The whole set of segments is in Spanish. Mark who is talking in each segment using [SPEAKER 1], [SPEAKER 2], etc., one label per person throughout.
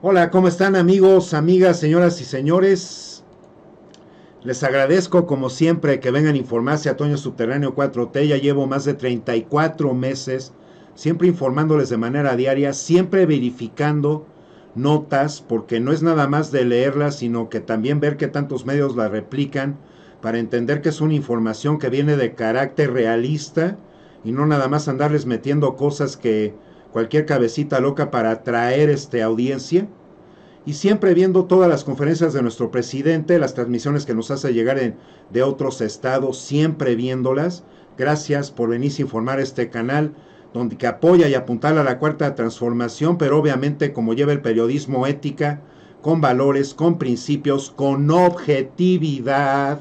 [SPEAKER 1] Hola, ¿cómo están amigos, amigas, señoras y señores? Les agradezco como siempre que vengan a informarse a Toño Subterráneo 4T. Ya llevo más de 34 meses siempre informándoles de manera diaria, siempre verificando notas, porque no es nada más de leerlas, sino que también ver que tantos medios la replican para entender que es una información que viene de carácter realista y no nada más andarles metiendo cosas que cualquier cabecita loca para atraer audiencia. Y siempre viendo todas las conferencias de nuestro presidente, las transmisiones que nos hace llegar de otros estados, siempre viéndolas. Gracias por venirse a informar este canal, donde que apoya y apuntar a la cuarta transformación, pero obviamente como lleva el periodismo ética, con valores, con principios, con objetividad,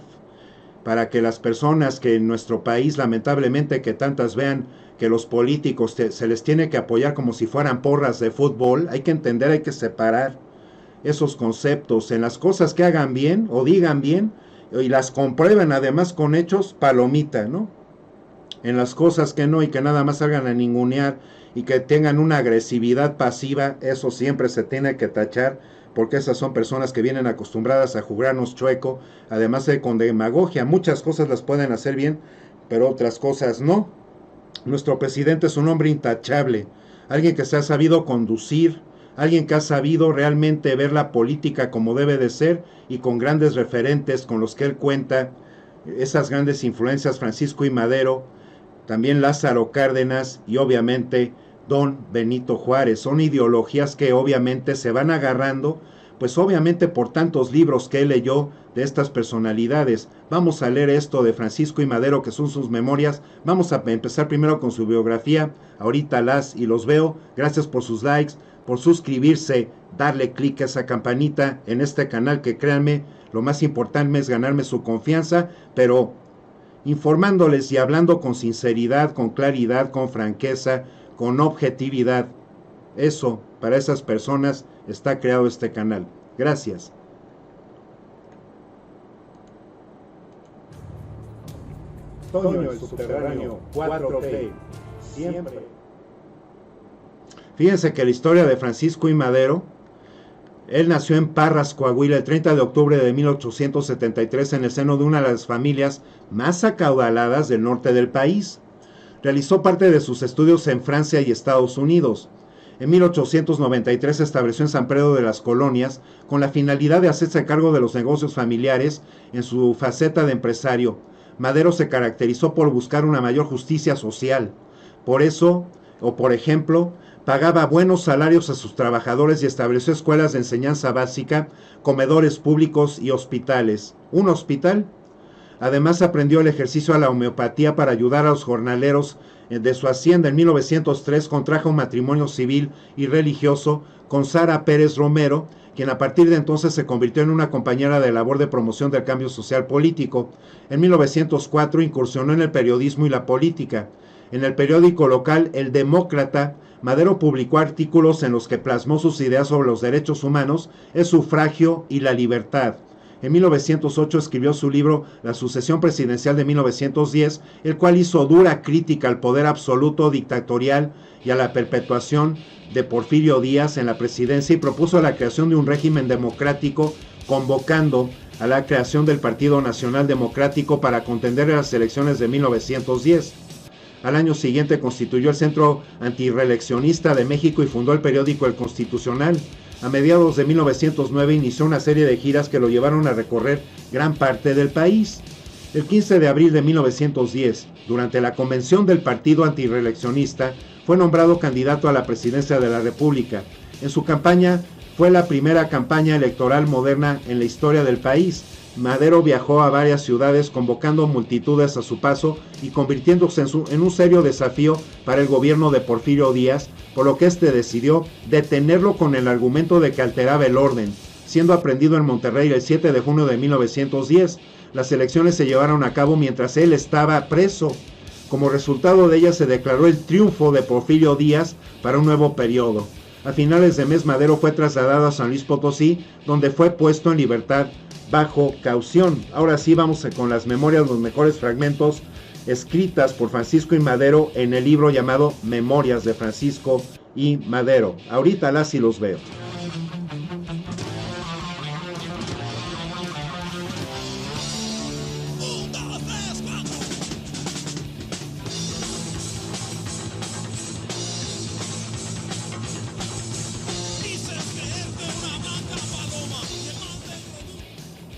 [SPEAKER 1] para que las personas que en nuestro país, lamentablemente, que tantas vean que los políticos se les tiene que apoyar como si fueran porras de fútbol. Hay que entender, hay que separar esos conceptos en las cosas que hagan bien o digan bien y las comprueben además con hechos, palomita, ¿no? En las cosas que no y que nada más salgan a ningunear y que tengan una agresividad pasiva, eso siempre se tiene que tachar, porque esas son personas que vienen acostumbradas a jugarnos chueco, además de con demagogia. Muchas cosas las pueden hacer bien, pero otras cosas no. Nuestro presidente es un hombre intachable, alguien que se ha sabido conducir, alguien que ha sabido realmente ver la política como debe de ser y con grandes referentes con los que él cuenta, esas grandes influencias, Francisco I. Madero, también Lázaro Cárdenas y obviamente Don Benito Juárez. Son ideologías que obviamente se van agarrando, pues obviamente por tantos libros que él leyó de estas personalidades. Vamos a leer esto de Francisco I. Madero, que son sus memorias. Vamos a empezar primero con su biografía. Ahorita las y los veo. Gracias por sus likes, por suscribirse, darle clic a esa campanita en este canal, que créanme, lo más importante es ganarme su confianza, pero informándoles y hablando con sinceridad, con claridad, con franqueza, con objetividad. Eso, para esas personas está creado este canal. Gracias. Toño el Subterráneo 4T, siempre. Fíjense que la historia de Francisco I. Madero, él nació en Parras, Coahuila, el 30 de octubre de 1873 en el seno de una de las familias más acaudaladas del norte del país. Realizó parte de sus estudios en Francia y Estados Unidos. En 1893 se estableció en San Pedro de las Colonias con la finalidad de hacerse cargo de los negocios familiares en su faceta de empresario. Madero se caracterizó por buscar una mayor justicia social. Por eso, o por ejemplo, pagaba buenos salarios a sus trabajadores y estableció escuelas de enseñanza básica, comedores públicos y hospitales. ¿Un hospital? Además aprendió el ejercicio de la homeopatía para ayudar a los jornaleros de su hacienda. En 1903 contrajo un matrimonio civil y religioso con Sara Pérez Romero, quien a partir de entonces se convirtió en una compañera de labor de promoción del cambio social político. En 1904 incursionó en el periodismo y la política. En el periódico local El Demócrata, Madero publicó artículos en los que plasmó sus ideas sobre los derechos humanos, el sufragio y la libertad. En 1908 escribió su libro La sucesión presidencial de 1910, el cual hizo dura crítica al poder absoluto dictatorial y a la perpetuación de Porfirio Díaz en la presidencia y propuso la creación de un régimen democrático, convocando a la creación del Partido Nacional Democrático para contender en las elecciones de 1910. Al año siguiente constituyó el Centro Antirreeleccionista de México y fundó el periódico El Constitucional. A mediados de 1909 inició una serie de giras que lo llevaron a recorrer gran parte del país. El 15 de abril de 1910, durante la convención del Partido Antirreeleccionista, fue nombrado candidato a la presidencia de la República. En su campaña fue la primera campaña electoral moderna en la historia del país. Madero viajó a varias ciudades convocando multitudes a su paso y convirtiéndose en un serio desafío para el gobierno de Porfirio Díaz, por lo que éste decidió detenerlo con el argumento de que alteraba el orden, siendo aprehendido en Monterrey el 7 de junio de 1910. Las elecciones se llevaron a cabo mientras él estaba preso. Como resultado de ellas se declaró el triunfo de Porfirio Díaz para un nuevo periodo. A finales de mes Madero fue trasladado a San Luis Potosí, donde fue puesto en libertad bajo caución. Ahora sí vamos con las memorias, los mejores fragmentos escritas por Francisco I. Madero en el libro llamado Memorias de Francisco I. Madero. Ahorita las y los veo.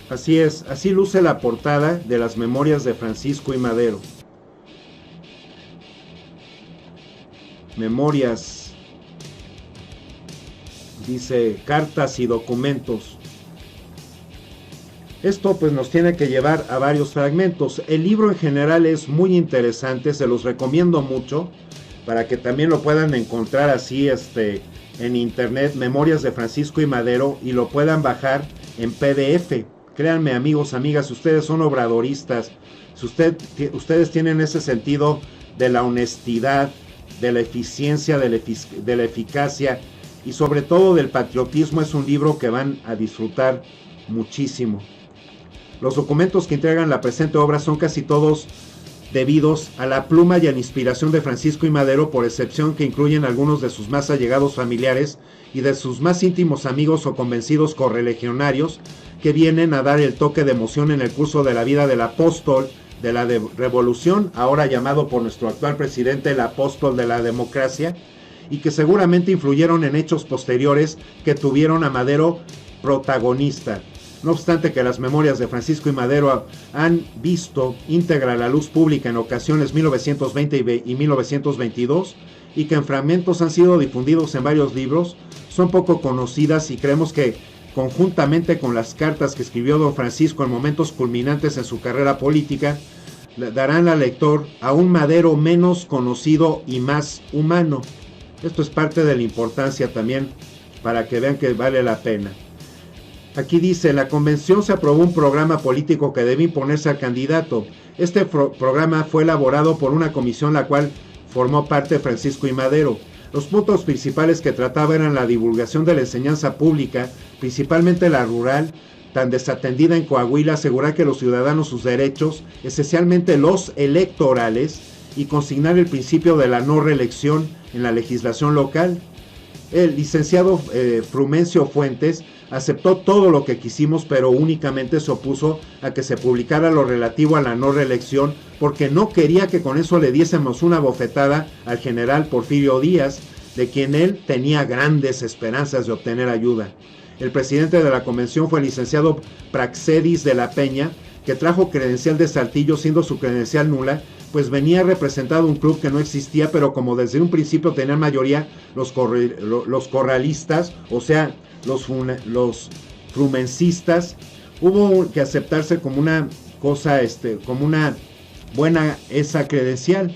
[SPEAKER 1] Así es, así luce la portada de las memorias de Francisco I. Madero. Memorias, dice cartas y documentos. Esto pues nos tiene que llevar a varios fragmentos. El libro en general es muy interesante, se los recomiendo mucho para que también lo puedan encontrar así en internet, Memorias de Francisco I. Madero, y lo puedan bajar en PDF. Créanme, amigos, amigas, ustedes son obradoristas, si ustedes tienen ese sentido de la honestidad, de la eficiencia, de la eficacia y sobre todo del patriotismo, es un libro que van a disfrutar muchísimo. Los documentos que integran la presente obra son casi todos debidos a la pluma y a la inspiración de Francisco I. Madero, por excepción que incluyen algunos de sus más allegados familiares y de sus más íntimos amigos o convencidos correligionarios, que vienen a dar el toque de emoción en el curso de la vida del apóstol de la revolución, ahora llamado por nuestro actual presidente el apóstol de la democracia, y que seguramente influyeron en hechos posteriores que tuvieron a Madero protagonista. No obstante que las memorias de Francisco I. Madero han visto íntegra a la luz pública en ocasiones 1920 y 1922, y que en fragmentos han sido difundidos en varios libros, son poco conocidas y creemos que conjuntamente con las cartas que escribió don Francisco en momentos culminantes en su carrera política, darán al lector a un Madero menos conocido y más humano. Esto es parte de la importancia también para que vean que vale la pena. Aquí dice, en la convención se aprobó un programa político que debe imponerse al candidato. Este programa fue elaborado por una comisión la cual formó parte Francisco I. Madero. Los puntos principales que trataba eran la divulgación de la enseñanza pública, principalmente la rural, tan desatendida en Coahuila, asegurar que los ciudadanos sus derechos, esencialmente los electorales, y consignar el principio de la no reelección en la legislación local. El licenciado Frumencio Fuentes aceptó todo lo que quisimos, pero únicamente se opuso a que se publicara lo relativo a la no reelección, porque no quería que con eso le diésemos una bofetada al general Porfirio Díaz, de quien él tenía grandes esperanzas de obtener ayuda. El presidente de la convención fue el licenciado Praxedis de la Peña, que trajo credencial de Saltillo, siendo su credencial nula, pues venía representado un club que no existía, pero como desde un principio tenían mayoría los corralistas, o sea, los frumencistas, hubo que aceptarse como una cosa, como una buena esa credencial.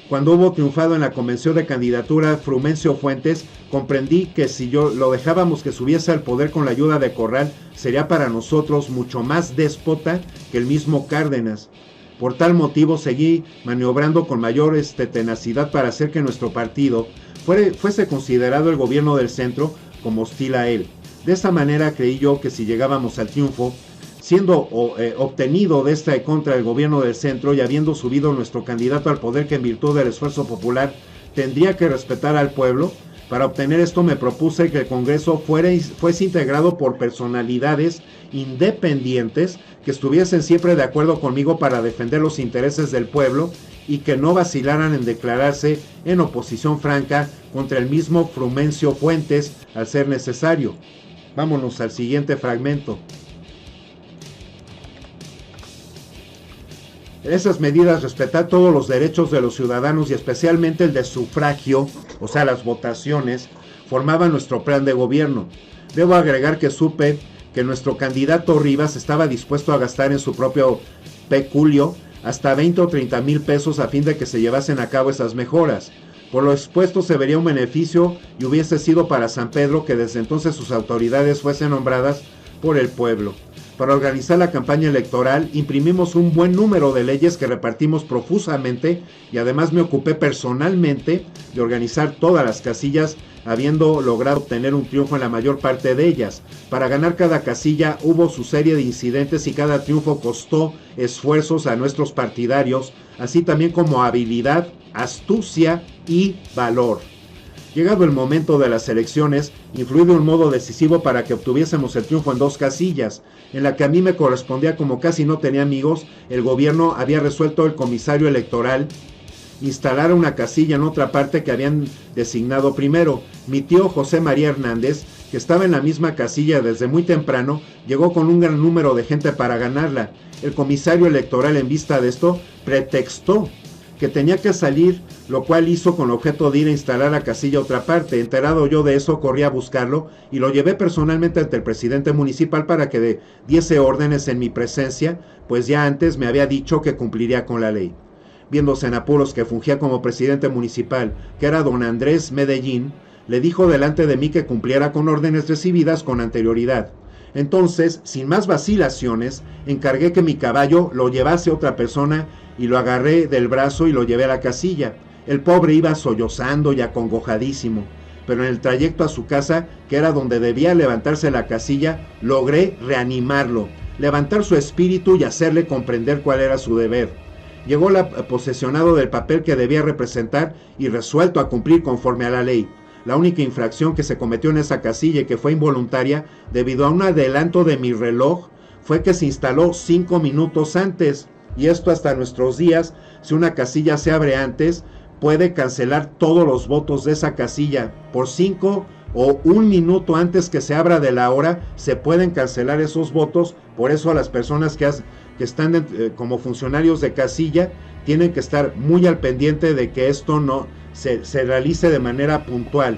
[SPEAKER 1] Cuando hubo triunfado en la convención de candidatura Frumencio Fuentes, comprendí que si lo dejábamos que subiese al poder con la ayuda de Corral, sería para nosotros mucho más déspota que el mismo Cárdenas. Por tal motivo seguí maniobrando con mayor tenacidad para hacer que nuestro partido fuese considerado el gobierno del centro como hostil a él. De esta manera creí yo que si llegábamos al triunfo, siendo obtenido de esta contra el gobierno del centro y habiendo subido nuestro candidato al poder que en virtud del esfuerzo popular tendría que respetar al pueblo, para obtener esto me propuse que el Congreso fuese integrado por personalidades independientes que estuviesen siempre de acuerdo conmigo para defender los intereses del pueblo y que no vacilaran en declararse en oposición franca contra el mismo Frumencio Fuentes al ser necesario. Vámonos al siguiente fragmento. En esas medidas, respetar todos los derechos de los ciudadanos y especialmente el de sufragio, o sea, las votaciones, formaban nuestro plan de gobierno. Debo agregar que supe que nuestro candidato Rivas estaba dispuesto a gastar en su propio peculio hasta 20 o 30 mil pesos a fin de que se llevasen a cabo esas mejoras. Por lo expuesto se vería un beneficio y hubiese sido para San Pedro que desde entonces sus autoridades fuesen nombradas por el pueblo. Para organizar la campaña electoral imprimimos un buen número de leyes que repartimos profusamente y además me ocupé personalmente de organizar todas las casillas, habiendo logrado obtener un triunfo en la mayor parte de ellas. Para ganar cada casilla hubo su serie de incidentes y cada triunfo costó esfuerzos a nuestros partidarios, así también como habilidad, astucia y valor. Llegado el momento de las elecciones, influí de un modo decisivo para que obtuviésemos el triunfo en 2 casillas, en la que a mí me correspondía. Como casi no tenía amigos, el gobierno había resuelto el comisario electoral instalar una casilla en otra parte que habían designado primero. Mi tío José María Hernández, que estaba en la misma casilla desde muy temprano, llegó con un gran número de gente para ganarla. El comisario electoral, en vista de esto, pretextó que tenía que salir, lo cual hizo con objeto de ir a instalar la casilla a otra parte. Enterado yo de eso, corrí a buscarlo y lo llevé personalmente ante el presidente municipal para que diese órdenes en mi presencia, pues ya antes me había dicho que cumpliría con la ley. Viéndose en apuros que fungía como presidente municipal, que era don Andrés Medellín, le dijo delante de mí que cumpliera con órdenes recibidas con anterioridad. Entonces, sin más vacilaciones, encargué que mi caballo lo llevase otra persona y lo agarré del brazo y lo llevé a la casilla. El pobre iba sollozando y acongojadísimo, pero en el trayecto a su casa, que era donde debía levantarse la casilla, logré reanimarlo, levantar su espíritu y hacerle comprender cuál era su deber. Llegó posesionado del papel que debía representar y resuelto a cumplir conforme a la ley. La única infracción que se cometió en esa casilla y que fue involuntaria debido a un adelanto de mi reloj fue que se instaló 5 minutos antes. Y esto hasta nuestros días, si una casilla se abre antes, puede cancelar todos los votos de esa casilla. Por 5 o 1 minuto antes que se abra de la hora, se pueden cancelar esos votos. Por eso a las personas que están como funcionarios de casilla tienen que estar muy al pendiente de que esto no se realice de manera puntual.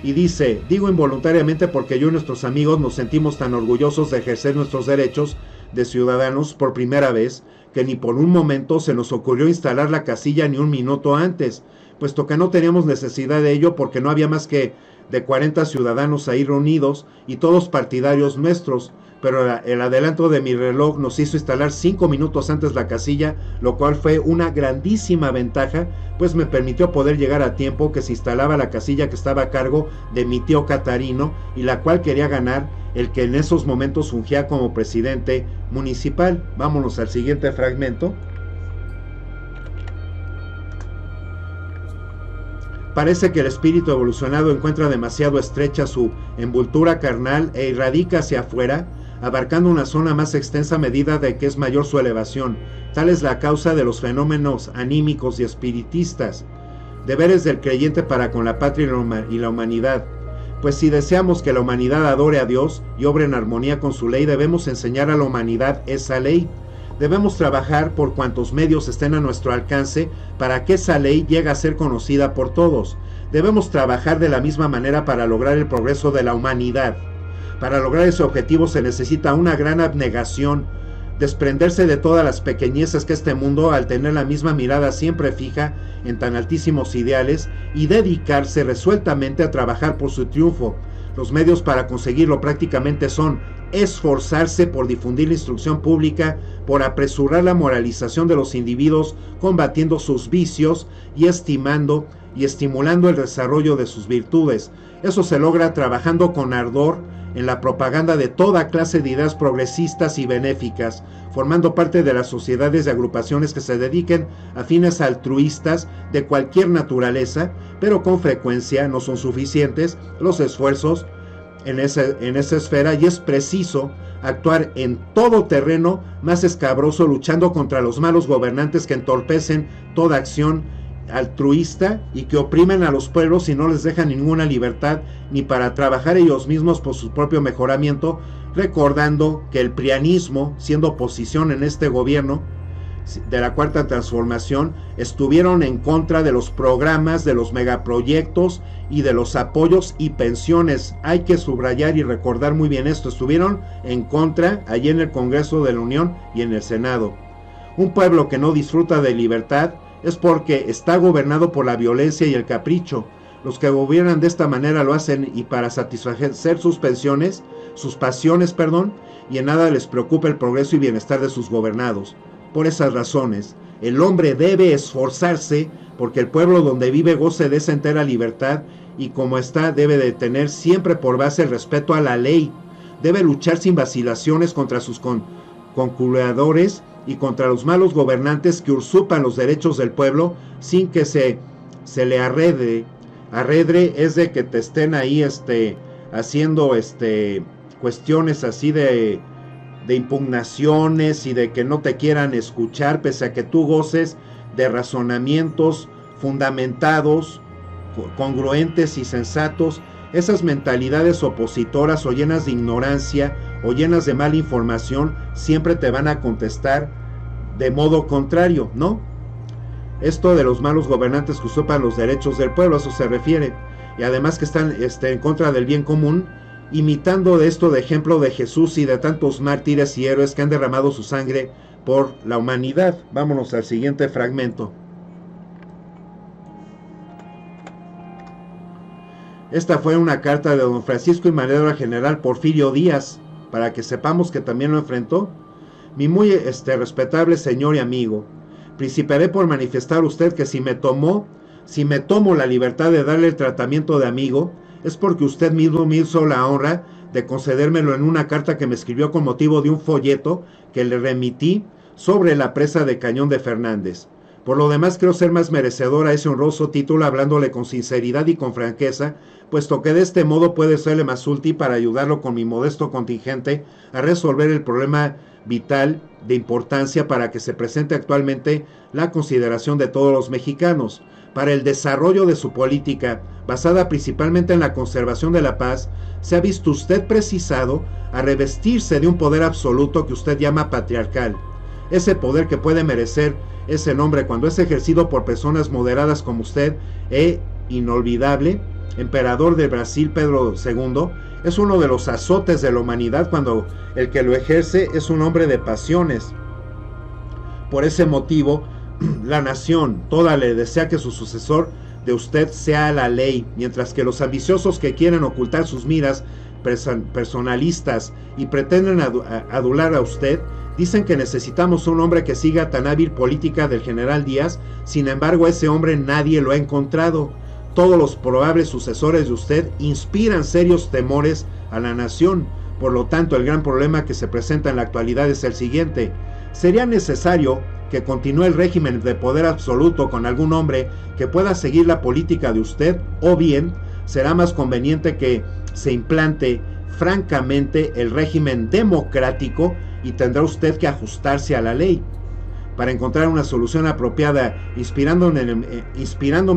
[SPEAKER 1] Y dice, digo involuntariamente porque yo y nuestros amigos nos sentimos tan orgullosos de ejercer nuestros derechos de ciudadanos por primera vez, que ni por un momento se nos ocurrió instalar la casilla ni 1 minuto antes, puesto que no teníamos necesidad de ello porque no había más que de 40 ciudadanos ahí reunidos y todos partidarios nuestros, pero el adelanto de mi reloj nos hizo instalar 5 minutos antes la casilla, lo cual fue una grandísima ventaja, pues me permitió poder llegar a tiempo que se instalaba la casilla que estaba a cargo de mi tío Catarino y la cual quería ganar el que en esos momentos fungía como presidente municipal. Vámonos al siguiente fragmento. Parece que el espíritu evolucionado encuentra demasiado estrecha su envoltura carnal e irradica hacia afuera, abarcando una zona más extensa a medida de que es mayor su elevación. Tal es la causa de los fenómenos anímicos y espiritistas. Deberes del creyente para con la patria y la humanidad. Pues si deseamos que la humanidad adore a Dios y obre en armonía con su ley, debemos enseñar a la humanidad esa ley. Debemos trabajar por cuantos medios estén a nuestro alcance para que esa ley llegue a ser conocida por todos. Debemos trabajar de la misma manera para lograr el progreso de la humanidad. Para lograr ese objetivo se necesita una gran abnegación, desprenderse de todas las pequeñeces que este mundo, al tener la misma mirada siempre fija en tan altísimos ideales, y dedicarse resueltamente a trabajar por su triunfo. Los medios para conseguirlo prácticamente son esforzarse por difundir la instrucción pública, por apresurar la moralización de los individuos, combatiendo sus vicios y estimando y estimulando el desarrollo de sus virtudes. Eso se logra trabajando con ardor en la propaganda de toda clase de ideas progresistas y benéficas, formando parte de las sociedades y agrupaciones que se dediquen a fines altruistas de cualquier naturaleza, pero con frecuencia no son suficientes los esfuerzos en esa esfera, y es preciso actuar en todo terreno más escabroso, luchando contra los malos gobernantes que entorpecen toda acción altruista y que oprimen a los pueblos y no les dejan ninguna libertad ni para trabajar ellos mismos por su propio mejoramiento, recordando que el prianismo, siendo oposición en este gobierno de la Cuarta Transformación, estuvieron en contra de los programas, de los megaproyectos y de los apoyos y pensiones. Hay que subrayar y recordar muy bien esto, estuvieron en contra allí en el Congreso de la Unión y en el Senado. Un pueblo que no disfruta de libertad es porque está gobernado por la violencia y el capricho. Los que gobiernan de esta manera lo hacen y para satisfacer sus pasiones, y en nada les preocupa el progreso y bienestar de sus gobernados. Por esas razones, el hombre debe esforzarse porque el pueblo donde vive goce de esa entera libertad, y como está debe de tener siempre por base el respeto a la ley. Debe luchar sin vacilaciones contra sus concuradores y contra los malos gobernantes que usurpan los derechos del pueblo sin que se le arredre. Arredre es de que te estén ahí haciendo cuestiones así de impugnaciones y de que no te quieran escuchar, pese a que tú goces de razonamientos fundamentados, congruentes y sensatos, Esas mentalidades opositoras o llenas de ignorancia o llenas de mala información siempre te van a contestar de modo contrario, ¿no? Esto de los malos gobernantes que usurpan los derechos del pueblo, a eso se refiere. Y además que están en contra del bien común, imitando de esto de ejemplo de Jesús y de tantos mártires y héroes que han derramado su sangre por la humanidad. Vámonos al siguiente fragmento. Esta fue una carta de don Francisco y Madero al general Porfirio Díaz, para que sepamos que también lo enfrentó. Mi muy respetable señor y amigo, principiaré por manifestar a usted que si me tomo la libertad de darle el tratamiento de amigo, es porque usted mismo me hizo la honra de concedérmelo en una carta que me escribió con motivo de un folleto que le remití sobre la presa de Cañón de Fernández. Por lo demás, creo ser más merecedor a ese honroso título hablándole con sinceridad y con franqueza, puesto que de este modo puede serle más útil para ayudarlo con mi modesto contingente a resolver el problema vital de importancia para que se presente actualmente la consideración de todos los mexicanos. Para el desarrollo de su política, basada principalmente en la conservación de la paz, se ha visto usted precisado a revestirse de un poder absoluto que usted llama patriarcal. Ese poder que puede merecer ese nombre cuando es ejercido por personas moderadas como usted e inolvidable, emperador de Brasil Pedro II, es uno de los azotes de la humanidad cuando el que lo ejerce es un hombre de pasiones. Por ese motivo, la nación toda le desea que su sucesor de usted sea la ley, mientras que los ambiciosos que quieren ocultar sus miras personalistas y pretenden adular a usted, dicen que necesitamos un hombre que siga tan hábil política del general Díaz. Sin embargo, ese hombre nadie lo ha encontrado. Todos los probables sucesores de usted inspiran serios temores a la nación. Por lo tanto, el gran problema que se presenta en la actualidad es el siguiente: sería necesario que continúe el régimen de poder absoluto con algún hombre que pueda seguir la política de usted, o bien será más conveniente que se implante francamente el régimen democrático y tendrá usted que ajustarse a la ley. Para encontrar una solución apropiada, inspirándome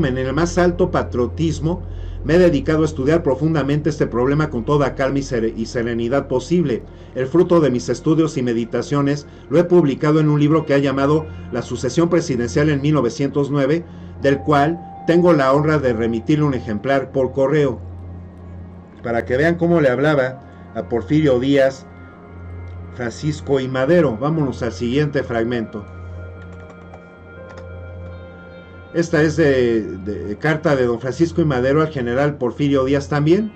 [SPEAKER 1] en el más alto patriotismo, me he dedicado a estudiar profundamente este problema con toda calma y serenidad posible. El fruto de mis estudios y meditaciones lo he publicado en un libro que ha llamado La sucesión presidencial en 1909, del cual tengo la honra de remitirle un ejemplar por correo, para que vean cómo le hablaba a Porfirio Díaz, Francisco y Madero. Vámonos al siguiente fragmento. Esta es de carta de don Francisco y Madero al general Porfirio Díaz también.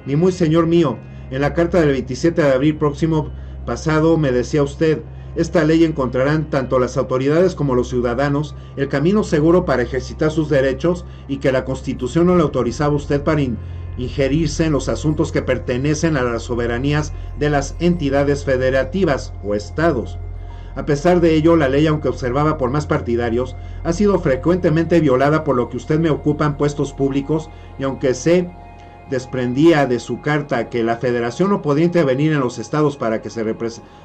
[SPEAKER 1] Mi muy señor mío, en la carta del 27 de abril próximo pasado me decía usted: esta ley encontrarán tanto las autoridades como los ciudadanos el camino seguro para ejercitar sus derechos, y que la Constitución no le autorizaba a usted para ingerirse en los asuntos que pertenecen a las soberanías de las entidades federativas o estados. A pesar de ello, la ley, aunque observaba por más partidarios, ha sido frecuentemente violada, por lo que usted me ocupa en puestos públicos, y aunque se desprendía de su carta que la federación no podía intervenir en los estados para que se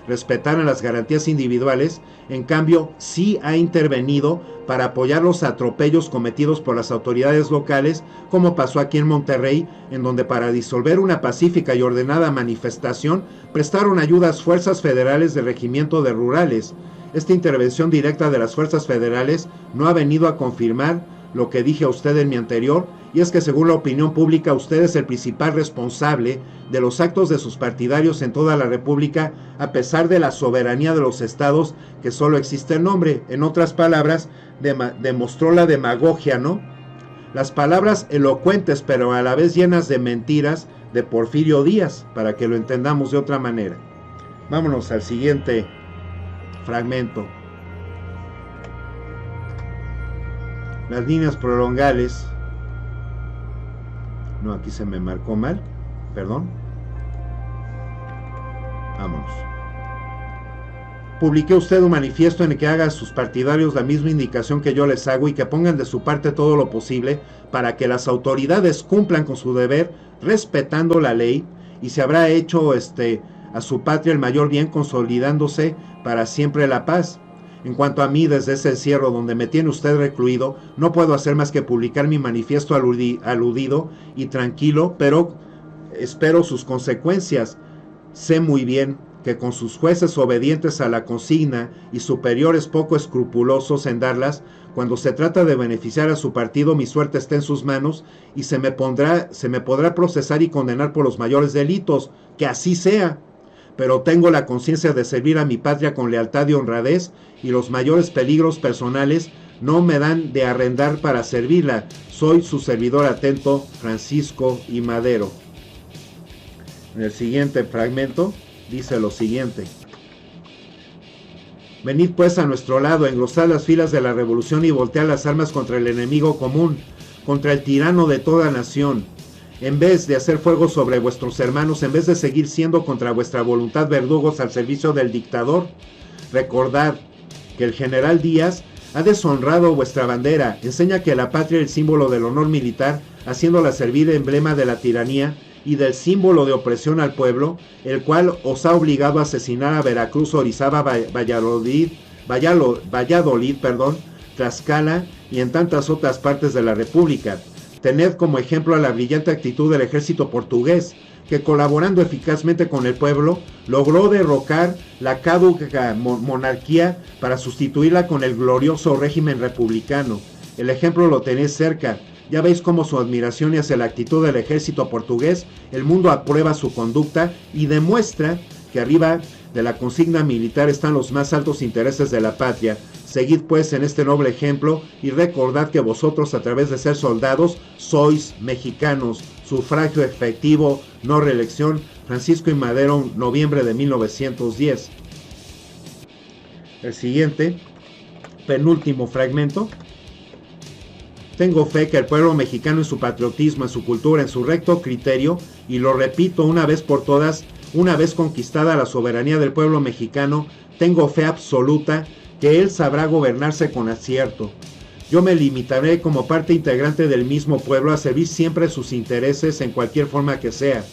[SPEAKER 1] respetaran las garantías individuales, en cambio sí ha intervenido para apoyar los atropellos cometidos por las autoridades locales, como pasó aquí en Monterrey, en donde para disolver una pacífica y ordenada manifestación prestaron ayuda a fuerzas federales del regimiento de rurales. Esta intervención directa de las fuerzas federales no ha venido a confirmar lo que dije a usted en mi anterior, y es que según la opinión pública usted es el principal responsable de los actos de sus partidarios en toda la República, a pesar de la soberanía de los estados, que solo existe el nombre. En otras palabras, demostró la demagogia, ¿no? Las palabras elocuentes pero a la vez llenas de mentiras de Porfirio Díaz, para que lo entendamos de otra manera. Vámonos al siguiente fragmento. Las líneas prolongales. No, aquí se me marcó mal. Perdón. Vámonos. Publique usted un manifiesto en el que haga a sus partidarios la misma indicación que yo les hago, y que pongan de su parte todo lo posible para que las autoridades cumplan con su deber respetando la ley, y se habrá hecho a su patria el mayor bien, consolidándose para siempre la paz. En cuanto a mí, desde ese encierro donde me tiene usted recluido, no puedo hacer más que publicar mi manifiesto aludido y tranquilo, pero espero sus consecuencias. Sé muy bien que con sus jueces obedientes a la consigna y superiores poco escrupulosos en darlas, cuando se trata de beneficiar a su partido, mi suerte está en sus manos y se me podrá procesar y condenar por los mayores delitos, que así sea. Pero tengo la conciencia de servir a mi patria con lealtad y honradez, y los mayores peligros personales no me dan de arrendar para servirla. Soy su servidor atento, Francisco I. Madero. En el siguiente fragmento dice lo siguiente: venid pues a nuestro lado, engrosad las filas de la revolución y voltead las armas contra el enemigo común, contra el tirano de toda nación. En vez de hacer fuego sobre vuestros hermanos, en vez de seguir siendo contra vuestra voluntad verdugos al servicio del dictador, recordad que el general Díaz ha deshonrado vuestra bandera, enseña que la patria es el símbolo del honor militar, haciéndola servir emblema de la tiranía y del símbolo de opresión al pueblo, el cual os ha obligado a asesinar a Veracruz, Orizaba, Valladolid, Tlaxcala y en tantas otras partes de la República. Tened como ejemplo a la brillante actitud del ejército portugués, que colaborando eficazmente con el pueblo, logró derrocar la caduca monarquía para sustituirla con el glorioso régimen republicano. El ejemplo lo tenéis cerca. Ya veis cómo su admiración hacia la actitud del ejército portugués, el mundo aprueba su conducta y demuestra que arriba de la consigna militar están los más altos intereses de la patria. Seguid pues en este noble ejemplo y recordad que vosotros, a través de ser soldados, sois mexicanos. Sufragio efectivo, no reelección. Francisco I. Madero, noviembre de 1910. El siguiente, penúltimo fragmento. Tengo fe que el pueblo mexicano en su patriotismo, en su cultura, en su recto criterio, y lo repito una vez por todas, una vez conquistada la soberanía del pueblo mexicano, tengo fe absoluta que él sabrá gobernarse con acierto. Yo me limitaré como parte integrante del mismo pueblo a servir siempre sus intereses en cualquier forma que sea.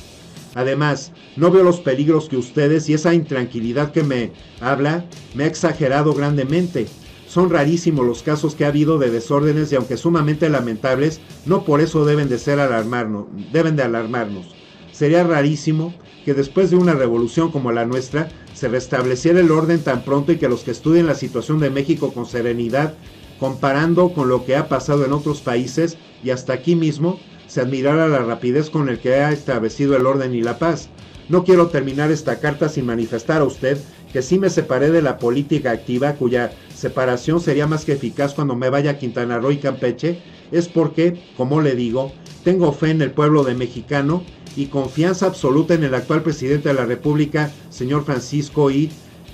[SPEAKER 1] Además, no veo los peligros que ustedes y esa intranquilidad que me habla me ha exagerado grandemente. Son rarísimos los casos que ha habido de desórdenes y aunque sumamente lamentables, no por eso deben de alarmarnos. Sería rarísimo que después de una revolución como la nuestra se restableciera el orden tan pronto y que los que estudien la situación de México con serenidad, comparando con lo que ha pasado en otros países y hasta aquí mismo, se admirara la rapidez con el que ha establecido el orden y la paz. No quiero terminar esta carta sin manifestar a usted que sí me separé de la política activa, cuya separación sería más que eficaz cuando me vaya a Quintana Roo y Campeche, es porque, como le digo, tengo fe en el pueblo de mexicano y confianza absoluta en el actual presidente de la República, señor Francisco I.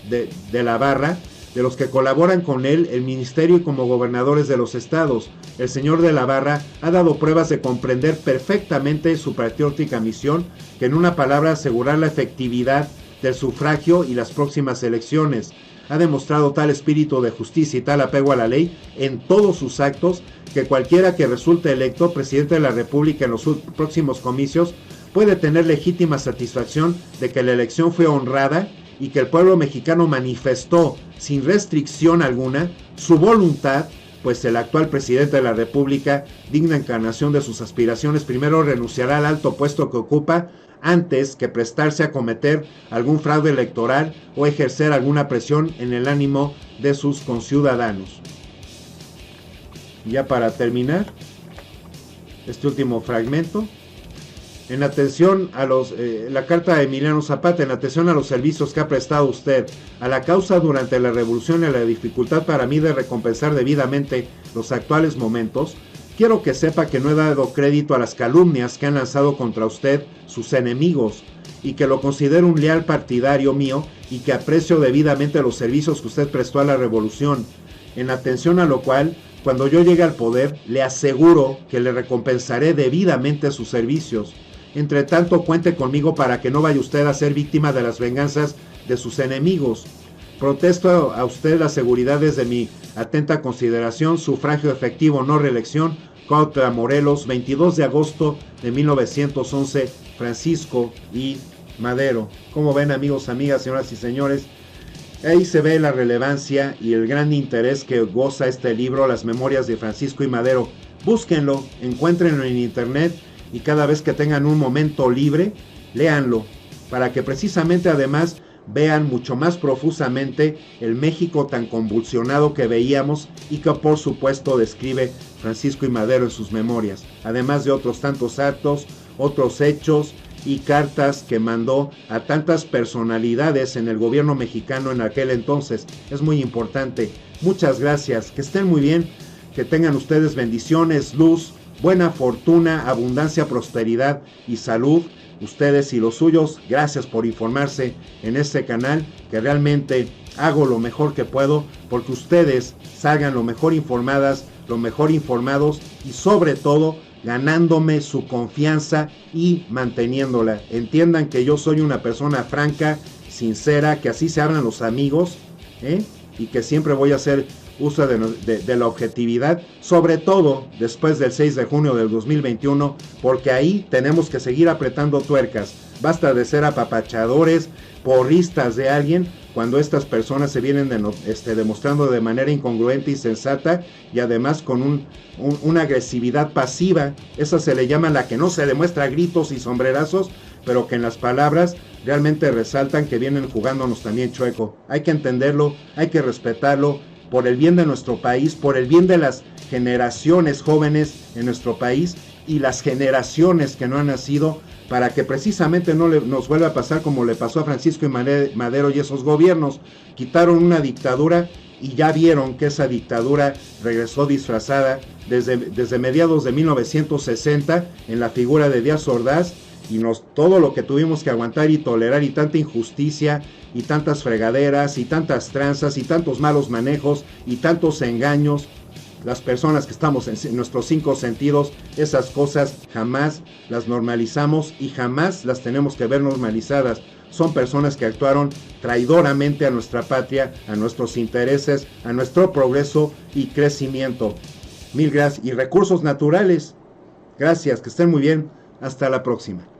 [SPEAKER 1] de la Barra, de los que colaboran con él, el ministerio y como gobernadores de los estados. El señor de la Barra ha dado pruebas de comprender perfectamente su patriótica misión, que en una palabra asegurar la efectividad del sufragio y las próximas elecciones. Ha demostrado tal espíritu de justicia y tal apego a la ley en todos sus actos, que cualquiera que resulte electo presidente de la República en los próximos comicios puede tener legítima satisfacción de que la elección fue honrada y que el pueblo mexicano manifestó sin restricción alguna su voluntad, pues el actual presidente de la República, digna encarnación de sus aspiraciones, primero renunciará al alto puesto que ocupa antes que prestarse a cometer algún fraude electoral o ejercer alguna presión en el ánimo de sus conciudadanos. Y ya para terminar este último fragmento, en atención a la carta de Emiliano Zapata, en atención a los servicios que ha prestado usted a la causa durante la revolución y a la dificultad para mí de recompensar debidamente los actuales momentos, quiero que sepa que no he dado crédito a las calumnias que han lanzado contra usted sus enemigos y que lo considero un leal partidario mío y que aprecio debidamente los servicios que usted prestó a la revolución, en atención a lo cual, cuando yo llegue al poder, le aseguro que le recompensaré debidamente sus servicios. Entre tanto, cuente conmigo para que no vaya usted a ser víctima de las venganzas de sus enemigos. Protesto a usted las seguridades de mi atenta consideración. Sufragio efectivo, no reelección. Cuautla, Morelos, 22 de agosto de 1911. Francisco I. Madero. Como ven, amigos, amigas, señoras y señores, Ahí se ve la relevancia y el gran interés que goza este libro, Las Memorias de Francisco I. Madero. Búsquenlo, encuéntrenlo en internet y cada vez que tengan un momento libre, léanlo, para que precisamente además vean mucho más profusamente el México tan convulsionado que veíamos y que por supuesto describe Francisco I. Madero en sus memorias, además de otros tantos actos, otros hechos y cartas que mandó a tantas personalidades en el gobierno mexicano en aquel entonces. Es muy importante. Muchas gracias, que estén muy bien, que tengan ustedes bendiciones, luz, buena fortuna, abundancia, prosperidad y salud. Ustedes y los suyos, gracias por informarse en este canal, que realmente hago lo mejor que puedo porque ustedes salgan lo mejor informadas, lo mejor informados y sobre todo ganándome su confianza y manteniéndola. Entiendan que yo soy una persona franca, sincera, que así se hablan los amigos, y que siempre voy a hacer uso de la objetividad, sobre todo después del 6 de junio del 2021, porque ahí tenemos que seguir apretando tuercas. Basta de ser apapachadores, porristas de alguien, cuando estas personas se vienen demostrando de manera incongruente y sensata, y además con una agresividad pasiva. Esa se le llama la que no se demuestra a gritos y sombrerazos, pero que en las palabras realmente resaltan que vienen jugándonos también chueco. Hay que entenderlo, hay que respetarlo, por el bien de nuestro país, por el bien de las generaciones jóvenes en nuestro país y las generaciones que no han nacido, para que precisamente no nos vuelva a pasar como le pasó a Francisco I. Madero y esos gobiernos. Quitaron una dictadura y ya vieron que esa dictadura regresó disfrazada desde mediados de 1960 en la figura de Díaz Ordaz, y todo lo que tuvimos que aguantar y tolerar, y tanta injusticia y tantas fregaderas y tantas tranzas y tantos malos manejos y tantos engaños. Las personas que estamos en nuestros 5 sentidos, esas cosas jamás las normalizamos y jamás las tenemos que ver normalizadas. Son personas que actuaron traidoramente a nuestra patria, a nuestros intereses, a nuestro progreso y crecimiento. Mil gracias. Y recursos naturales. Gracias, que estén muy bien. Hasta la próxima.